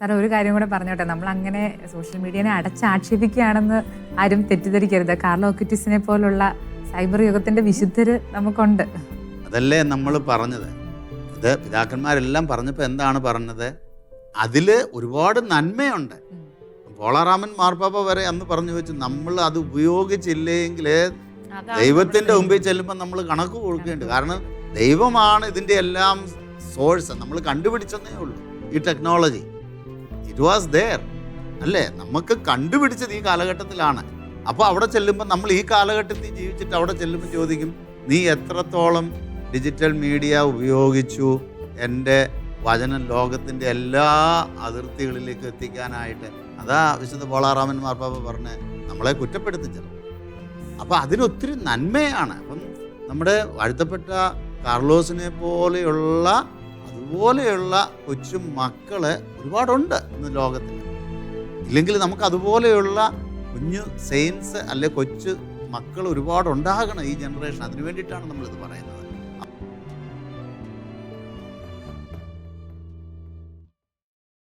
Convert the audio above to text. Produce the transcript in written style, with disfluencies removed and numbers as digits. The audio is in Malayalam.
സാർ ഒരു കാര്യം കൂടെ പറഞ്ഞോട്ടെ, നമ്മൾ അങ്ങനെ സോഷ്യൽ മീഡിയനെ അടച്ചാക്ഷേപിക്കുകയാണെന്ന് ആരും തെറ്റിദ്ധരിക്കരുത്. കാർലോ ഒക്കിറ്റിസിനെ പോലുള്ള സൈബർ യുഗത്തിന്റെ വിശുദ്ധര് നമുക്കുണ്ട്. അതല്ലേ നമ്മൾ പറഞ്ഞത്. ഇത് പിതാക്കന്മാരെല്ലാം പറഞ്ഞപ്പോൾ എന്താണ് പറഞ്ഞത്? അതിൽ ഒരുപാട് നന്മയുണ്ട്. പോളാറാമൻ മാർപ്പാപ്പ വരെ അന്ന് പറഞ്ഞു വെച്ചു, നമ്മൾ അത് ഉപയോഗിച്ചില്ലെങ്കിൽ ദൈവത്തിൻ്റെ മുമ്പിൽ ചെല്ലുമ്പോൾ നമ്മൾ കണക്ക് കൊടുക്കേണ്ടി. കാരണം ദൈവമാണ് ഇതിൻ്റെ എല്ലാം സോഴ്സ്. നമ്മൾ കണ്ടുപിടിച്ചതേ ഉള്ളൂ ഈ ടെക്നോളജി. ഇറ്റ് വാസ് ദെയർ അല്ലേ? നമുക്ക് കണ്ടുപിടിച്ചത് ഈ കാലഘട്ടത്തിലാണ്. അപ്പോൾ അവിടെ ചെല്ലുമ്പോൾ നമ്മൾ ഈ കാലഘട്ടത്തിൽ ജീവിച്ചിട്ട് അവിടെ ചെല്ലുമ്പോൾ ചോദിക്കും, നീ എത്രത്തോളം ഡിജിറ്റൽ മീഡിയ ഉപയോഗിച്ചു എൻ്റെ വചനം ലോകത്തിൻ്റെ എല്ലാ അതിർത്തികളിലേക്ക് എത്തിക്കാനായിട്ട്. അതാ വിശുദ്ധ പോളാറാമൻ മാർപ്പാപ്പ പറഞ്ഞ് നമ്മളെ കുറ്റപ്പെടുത്തിച്ചത്. അപ്പോൾ അതിനൊത്തിരി നന്മയാണ്. അപ്പം നമ്മുടെ വാഴ്ത്തപ്പെട്ട കാർലോസിനെ പോലെയുള്ള അതുപോലെയുള്ള കൊച്ചു മക്കള് ഒരുപാടുണ്ട് ഇന്ന് ലോകത്തിൽ. ഇല്ലെങ്കിൽ നമുക്ക് അതുപോലെയുള്ള കുഞ്ഞു സെയിൻസ് അല്ലെ കൊച്ചു മക്കൾ ഒരുപാടുണ്ടാകണം ഈ ജനറേഷൻ. അതിനു വേണ്ടിയിട്ടാണ് നമ്മളിത് പറയുന്നത്.